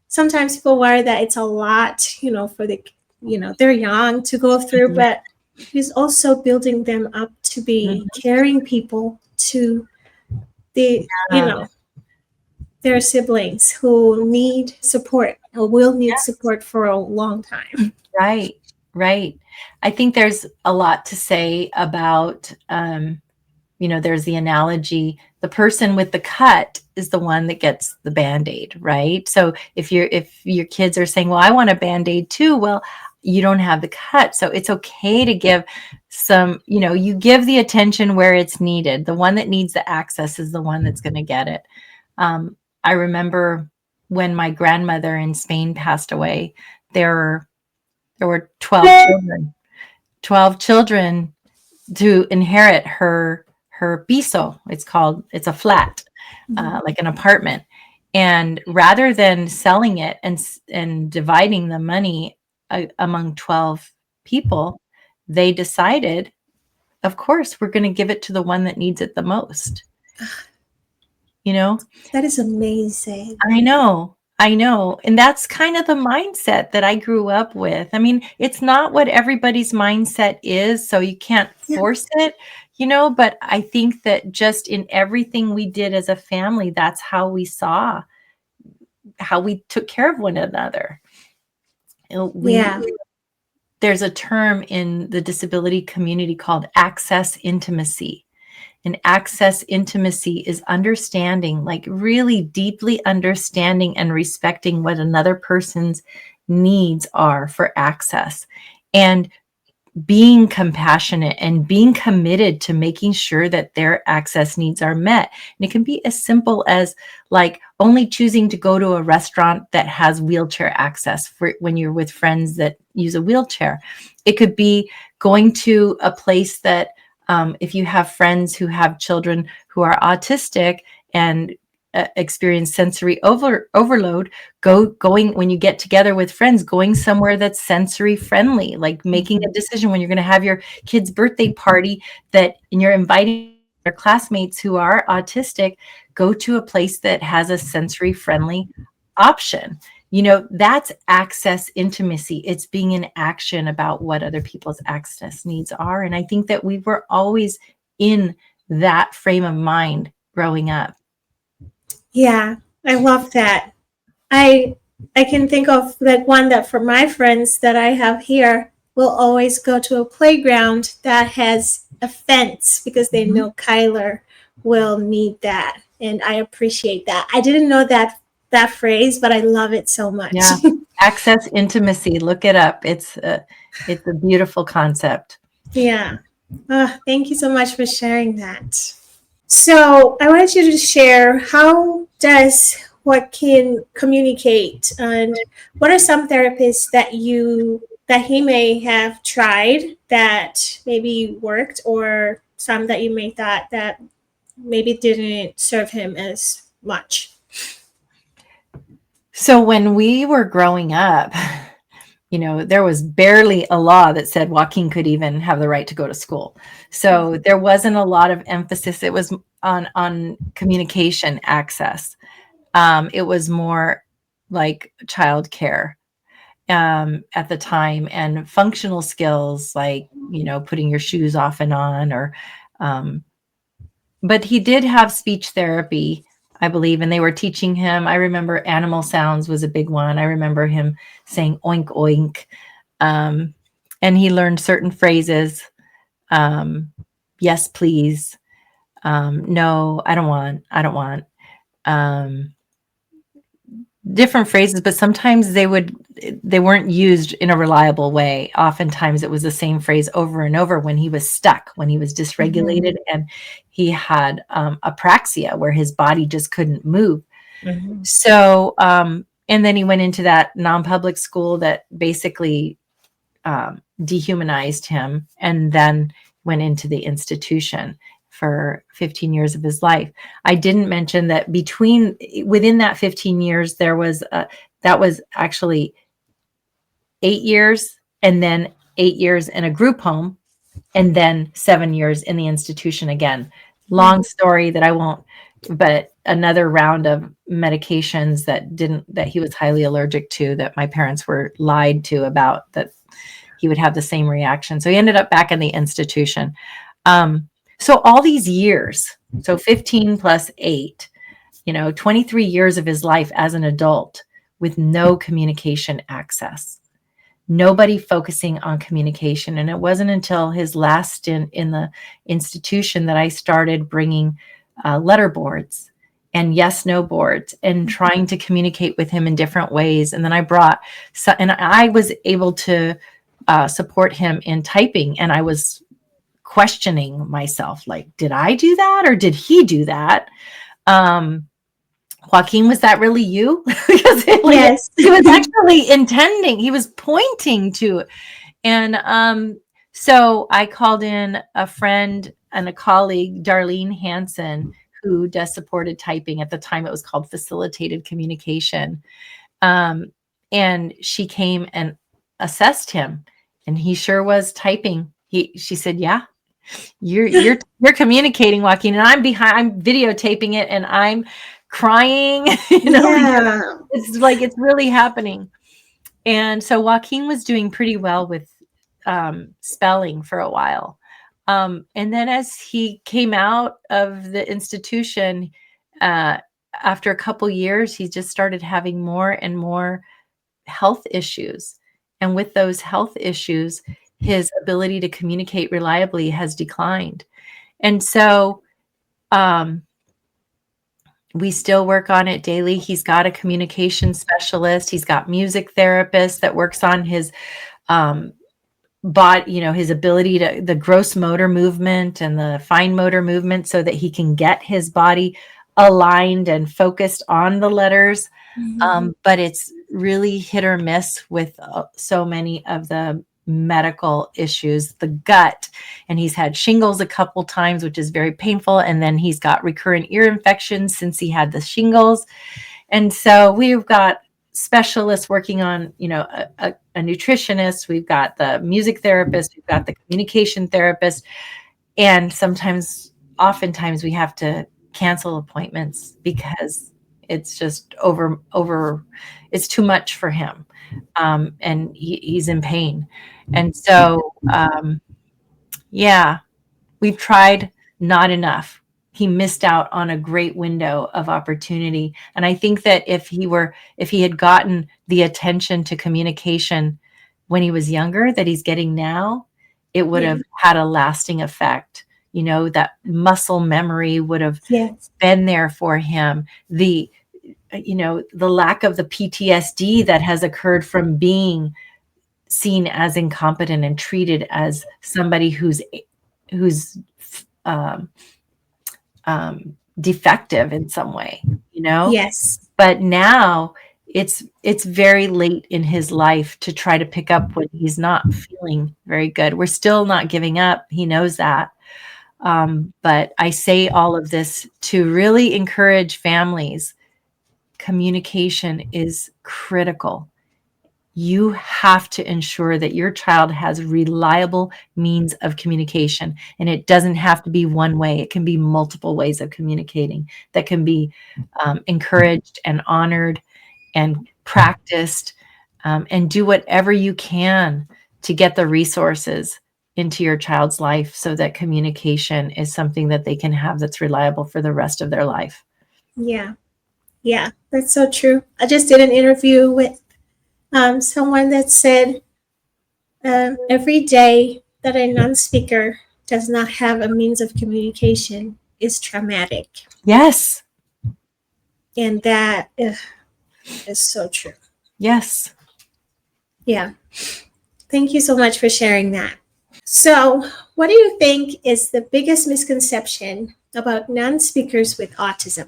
sometimes people worry that it's a lot, for they're young to go through, Mhm. but he's also building them up to be Mhm. caring people to the, Yeah. their siblings who need support or will need support for a long time. Right. Right. I think there's a lot to say about, there's the analogy, the person with the cut is the one that gets the Band-Aid, right? So if your kids are saying, well, I want a Band-Aid too, well, you don't have the cut. So it's okay to give some, you give the attention where it's needed. The one that needs the access is the one that's going to get it. I remember when my grandmother in Spain passed away, there were 12 children to inherit her piso. It's a flat, like an apartment. And rather than selling it and dividing the money among 12 people, they decided, of course, we're going to give it to the one that needs it the most. You know, That is amazing. I know. I know. And that's kind of the mindset that I grew up with. I mean, it's not what everybody's mindset is, so you can't Yeah. force it, but I think that just in everything we did as a family, that's how we saw how we took care of one another. We Yeah. There's a term in the disability community called access intimacy. And access intimacy is understanding, like really deeply understanding and respecting what another person's needs are for access, and being compassionate and being committed to making sure that their access needs are met. And it can be as simple as like only choosing to go to a restaurant that has wheelchair access for when you're with friends that use a wheelchair. It could be going to a place that if you have friends who have children who are autistic and experience sensory overload, going when you get together with friends, going somewhere that's sensory friendly, like making a decision when you're going to have your kid's birthday party and you're inviting their classmates who are autistic, go to a place that has a sensory friendly option. That's access intimacy. It's being in action about what other people's access needs are. And I think that we were always in that frame of mind growing up. Yeah. I love that. I I can think of like one that for my friends that I have here will always go to a playground that has a fence because they Mhm. know Kyler will need that. And I appreciate that. I didn't know that phrase, but I love it so much. Yeah. Access intimacy. Look it up. It's a beautiful concept. Yeah. Thank you so much for sharing that. So I wanted you to share, how does Joaquin communicate, and what are some therapists that he may have tried that maybe worked, or some that you may thought that maybe didn't serve him as much? So when we were growing up, there was barely a law that said Joaquin could even have the right to go to school. So there wasn't a lot of emphasis. It was on communication access. It was more like childcare at the time, and functional skills like, putting your shoes off and on, or um, but he did have speech therapy, I believe, and they were teaching him. I remember animal sounds was a big one. I remember him saying oink oink, um, and he learned certain phrases. Yes, please. No, I don't want. Um, Different phrases, but sometimes they weren't used in a reliable way. Oftentimes it was the same phrase over and over when he was stuck, when he was dysregulated, and he had apraxia, where his body just couldn't move. So and then he went into that non-public school that basically dehumanized him, and then went into the institution for 15 years of his life. I didn't mention that within that 15 years, that was actually 8 years, and then 8 years in a group home, and then 7 years in the institution again. Long story that I won't, but another round of medications that he was highly allergic to, that my parents were lied to about, that he would have the same reaction. So he ended up back in the institution. So all these years, so 15 plus 8, 23 years of his life as an adult with no communication access, nobody focusing on communication. And it wasn't until his last stint in the institution that I started bringing letter boards and yes, no boards, and trying to communicate with him in different ways. And then and I was able to support him in typing. And I was questioning myself, like, did I do that, or did he do that? Joaquin, was that really you? Because Yes. he was actually intending, he was pointing to. And so I called in a friend and a colleague, Darlene Hansen, who does supported typing. At the time, it was called facilitated communication. And she came and assessed him, and he sure was typing. She said, "Yeah, you're communicating, Joaquin." And I'm videotaping it, and I'm crying. Yeah. It's really happening. And so Joaquin was doing pretty well with spelling for a while. And then as he came out of the institution, after a couple years, he just started having more and more health issues. And with those health issues, his ability to communicate reliably has declined. And so we still work on it daily. He's got a communication specialist. He's got music therapists that works on his his ability to the gross motor movement and the fine motor movement, so that he can get his body aligned and focused on the letters. But it's really hit or miss with so many of the medical issues, the gut, and he's had shingles a couple times, which is very painful. And then he's got recurrent ear infections since he had the shingles. And so we've got specialists working on, a nutritionist, we've got the music therapist, we've got the communication therapist, and oftentimes we have to cancel appointments because it's just it's too much for him. And he's in pain. And so, yeah, we've tried, not enough. He missed out on a great window of opportunity. And I think that if he had gotten the attention to communication when he was younger that he's getting now, it would have had a lasting effect. That muscle memory would have been there for him. The lack of the PTSD that has occurred from being seen as incompetent and treated as somebody who's defective in some way, Yes. But now it's very late in his life to try to pick up when he's not feeling very good. We're still not giving up. He knows that. But I say all of this to really encourage families. Communication is critical. You have to ensure that your child has reliable means of communication. And it doesn't have to be one way. It can be multiple ways of communicating that can be encouraged and honored. and practiced, and do whatever you can to get the resources into your child's life so that communication is something that they can have that's reliable for the rest of their life. Yeah. Yeah. That's so true. I just did an interview with someone that said every day that a non speaker does not have a means of communication is traumatic. Yes. And that is so true. Yes. Yeah. Thank you so much for sharing that. So, what do you think is the biggest misconception about non speakers with autism?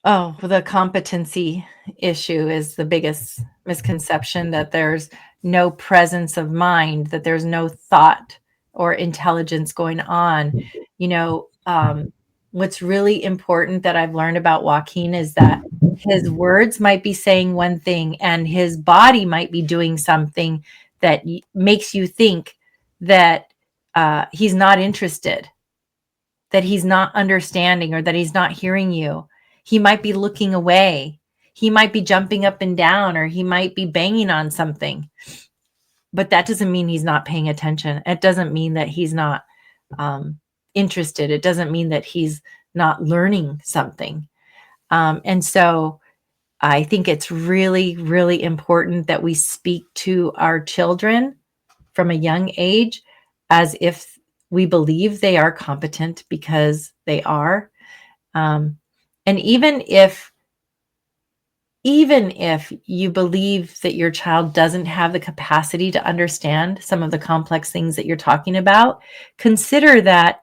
Oh, the competency issue is the biggest misconception, that there's no presence of mind, that there's no thought or intelligence going on. You know, what's really important that I've learned about Joaquin is that his words might be saying one thing and his body might be doing something that makes you think that he's not interested, that he's not understanding, or that he's not hearing you. He might be looking away. He might be jumping up and down, or he might be banging on something. But that doesn't mean he's not paying attention. It doesn't mean that he's not interested. It doesn't mean that he's not learning something. And so I think it's really, really important that we speak to our children from a young age as if we believe they are competent, because they are. And even if you believe that your child doesn't have the capacity to understand some of the complex things that you're talking about, consider that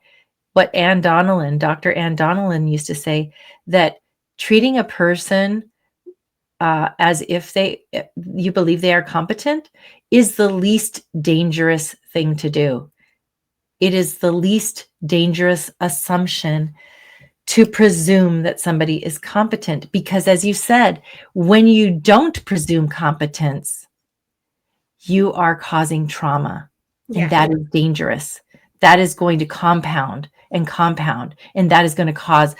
what Dr. Ann Donnellan used to say, that treating a person as if you believe they are competent is the least dangerous thing to do. It is the least dangerous assumption to presume that somebody is competent, because, as you said, when you don't presume competence, you are causing trauma, and Yeah. that is dangerous. That is going to compound and compound, and that is going to cause.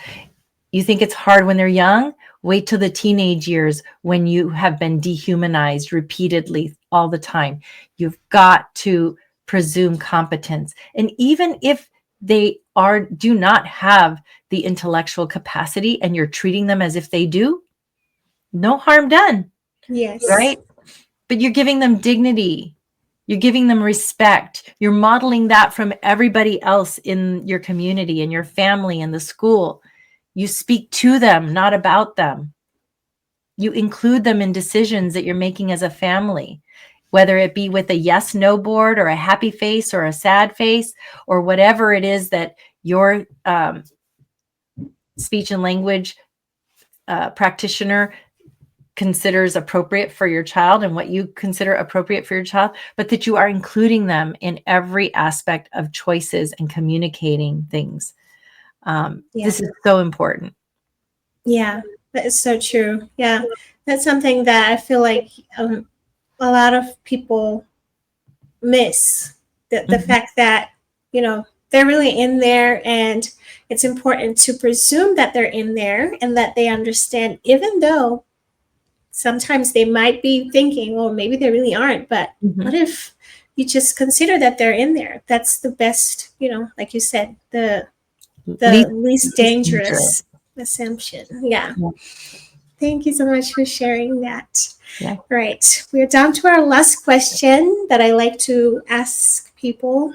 You think it's hard when they're young? Wait till the teenage years, when you have been dehumanized repeatedly all the time. You've got to presume competence. And even if they do not have the intellectual capacity and you're treating them as if they do, no harm done, Yes. right? But you're giving them dignity. You're giving them respect. You're modeling that from everybody else in your community, in your family, in the school. You speak to them, not about them. You include them in decisions that you're making as a family, whether it be with a yes, no board, or a happy face, or a sad face, or whatever it is that your speech and language practitioner considers appropriate for your child, and what you consider appropriate for your child, but that you are including them in every aspect of choices and communicating things. Yeah. This is so important. Yeah. That is so true. Yeah. That's something that I feel like a lot of people miss, the Mhm. fact that, they're really in there, and it's important to presume that they're in there and that they understand, even though sometimes they might be thinking, well, maybe they really aren't, but what Mhm. if you just consider that they're in there? That's the best, like you said, the Least, least least dangerous. dangerous assumption. Yeah. Yeah. Thank you so much for sharing that. Yeah. Right. We're down to our last question that I like to ask people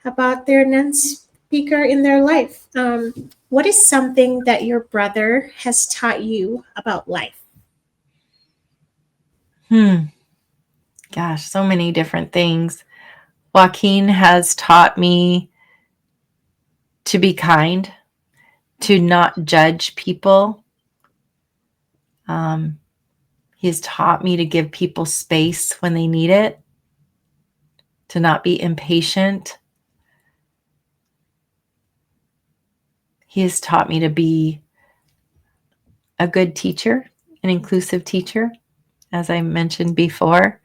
about their non speaker in their life. What is something that your brother has taught you about life? Gosh, so many different things. Joaquin has taught me to be kind, to not judge people. Um, he's taught me to give people space when they need it, to not be impatient. He has taught me to be a good teacher, an inclusive teacher, as I mentioned before.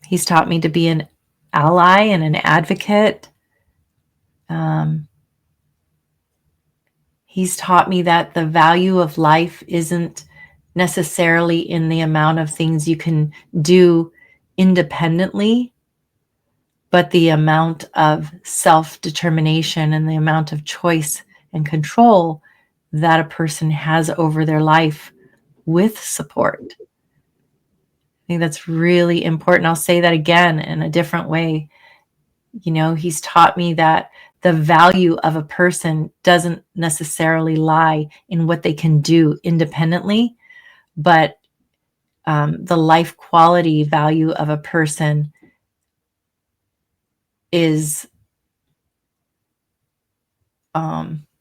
He's taught me to be an ally and an advocate. Um, He's taught me that the value of life isn't necessarily in the amount of things you can do independently, but the amount of self-determination and the amount of choice and control that a person has over their life with support. I think that's really important. I'll say that again in a different way. He's taught me that the value of a person doesn't necessarily lie in what they can do independently, but the life quality value of a person is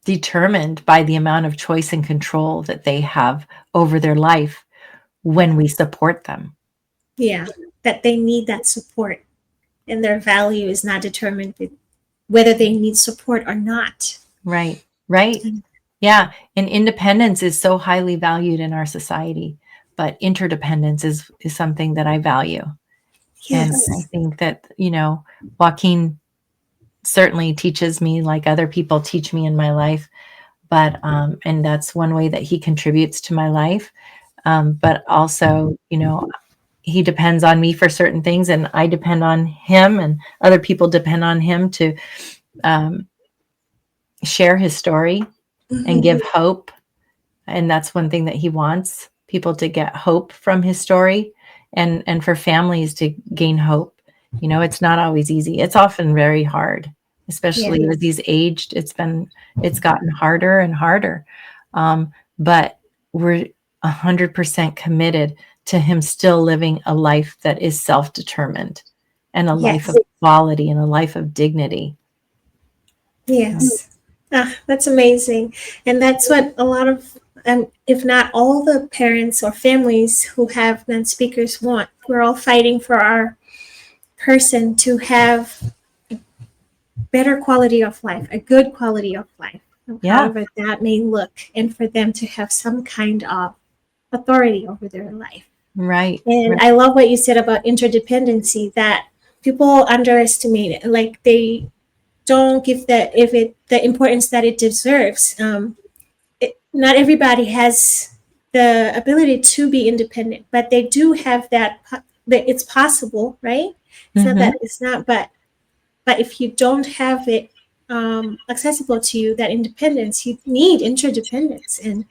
determined by the amount of choice and control that they have over their life when we support them. Yeah, that they need that support, and their value is not determined with whether they need support or not. Right. Yeah. And independence is so highly valued in our society, but interdependence is something that I value. And I Yes. think that, Joaquin certainly teaches me like other people teach me in my life, but, and that's one way that he contributes to my life. But also, he depends on me for certain things, and I depend on him, and other people depend on him to share his story and give hope. And that's one thing that he wants people to get hope from his story, and for families to gain hope. It's not always easy. It's often very hard, especially Yeah. as he's aged. It's gotten harder and harder. But we're 100% committed to him still living a life that is self-determined, and a life Yes. of quality, and a life of dignity. Yes. That's amazing. And that's what a lot of, if not all the parents or families who have non speakers want. We're all fighting for our person to have better quality of life, a good quality of life, Yeah. however that may look, and for them to have some kind of authority over their life. Right. And I love what you said about interdependency, that people underestimate it. Like they don't give the importance that it deserves. Not everybody has the ability to be independent, but they do have that. That it's possible, right? It's not Mm-hmm. that it's not, but if you don't have it accessible to you, that independence, you need interdependence, and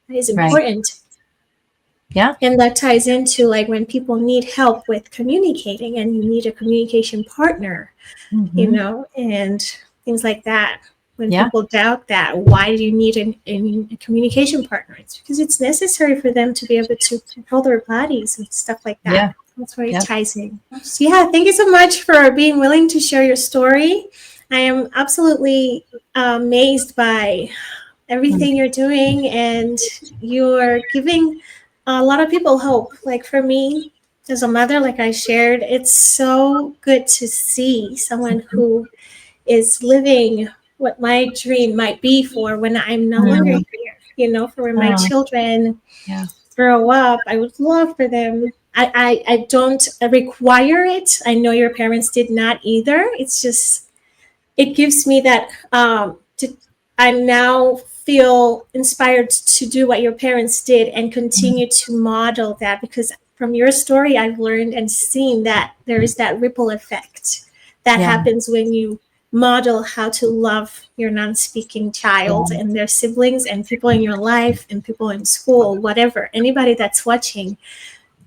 that is Right. important. Yeah. And that ties into like when people need help with communicating, and you need a communication partner, Mm-hmm. and things like that. When Yeah. people doubt that, why do you need a communication partner? It's because it's necessary for them to be able to control their bodies and stuff like that. Yeah. That's where it Yeah. ties in. So, yeah, thank you so much for being willing to share your story. I am absolutely amazed by everything you're doing, and you're giving a lot of people hope. Like for me, as a mother, like I shared, it's so good to see someone who is living what my dream might be for when I'm no longer Mm. here, for when my Oh, children yeah. grow up. I would love for them. I don't require it. I know your parents did not either. It's just, it gives me that I now feel inspired to do what your parents did and continue to model that, because from your story I've learned and seen that there is that ripple effect that Yeah. happens when you model how to love your non-speaking child Yeah. and their siblings and people in your life and people in school, whatever, anybody that's watching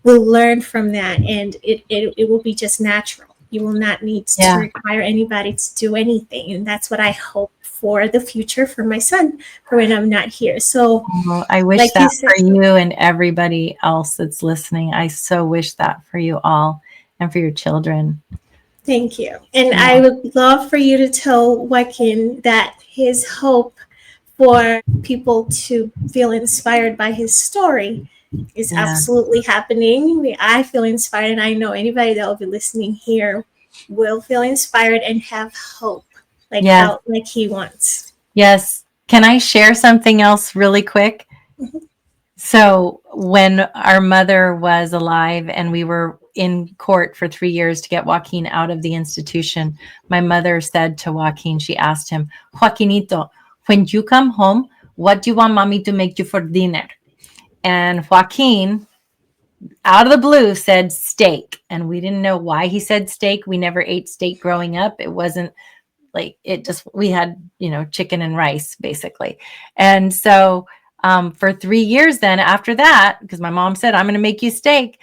will learn from that, and it will be just natural. You will not need to Yeah. require anybody to do anything. And that's what I hope for the future for my son for when I'm not here. So, Well, I wish like you that said, for you and everybody else that's listening. I so wish that for you all and for your children. thank you. And Yeah. I would love for you to tell Joaquin that his hope for people to feel inspired by his story is Yeah. absolutely happening. I feel inspired, and I know anybody that will be listening here will feel inspired and have hope, like Yes. how like he wants. Yes. Can I share something else really quick? Mhm. So when our mother was alive and we were in court for 3 years to get Joaquin out of the institution, my mother said to Joaquin, she asked him, Joaquinito, when you come home, what do you want mommy to make you for dinner? And Joaquin, out of the blue, said steak. And we didn't know why he said steak. We never ate steak growing up. It wasn't like, it just, we had, chicken and rice basically. And so for 3 years then after that, because my mom said, I'm going to make you steak.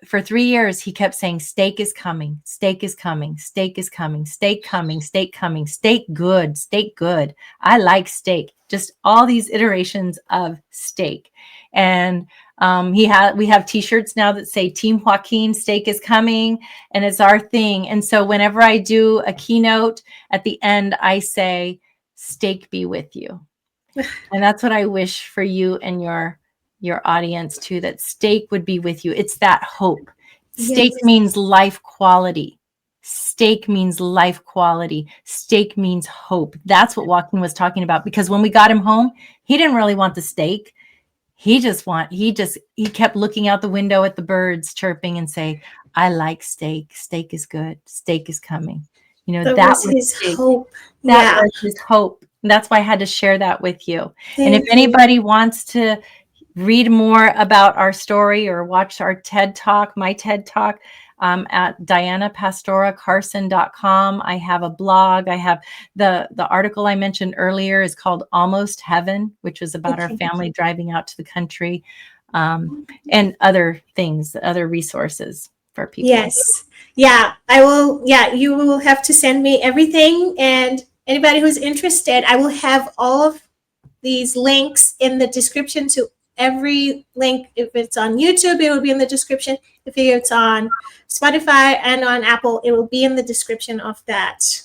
For 3 years, he kept saying, steak is coming, steak is coming, steak is coming, steak coming, steak coming, steak good, steak good. I like steak. Just all these iterations of steak. And we have t-shirts now that say Team Joaquin, steak is coming, and it's our thing. And so whenever I do a keynote at the end, I say, steak be with you. And that's what I wish for you and your audience too, that steak would be with you. It's that hope. Steak means life quality. Steak means life quality. Steak means hope. That's what Joaquin was talking about, because when we got him home, he didn't really want the steak. He kept looking out the window at the birds chirping and say, I like steak. Steak is good. Steak is coming. That was his hope. That was his hope. And that's why I had to share that with you. And if anybody wants to read more about our story or watch our TED Talk, my TED Talk, at DianaPastoraCarson.com. I have a blog. I have the article I mentioned earlier is called Almost Heaven, which is about our family driving out to the country, and other things, other resources for people. Yes. Yeah, I will. Yeah, you will have to send me everything. And anybody who's interested, I will have all of these links in the description to every link. If it's on YouTube, it will be in the description. If it's on Spotify and on Apple, it will be in the description of that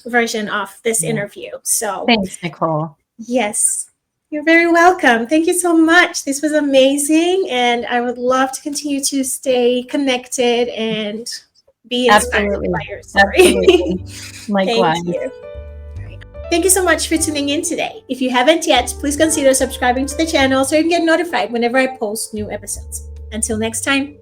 version of this interview. So thanks, Nicole. Yes, you're very welcome. Thank you so much. This was amazing. And I would love to continue to stay connected and be inspired by your story. Absolutely. Likewise. Thank you. Thank you so much for tuning in today. If you haven't yet, please consider subscribing to the channel so you can get notified whenever I post new episodes. Until next time.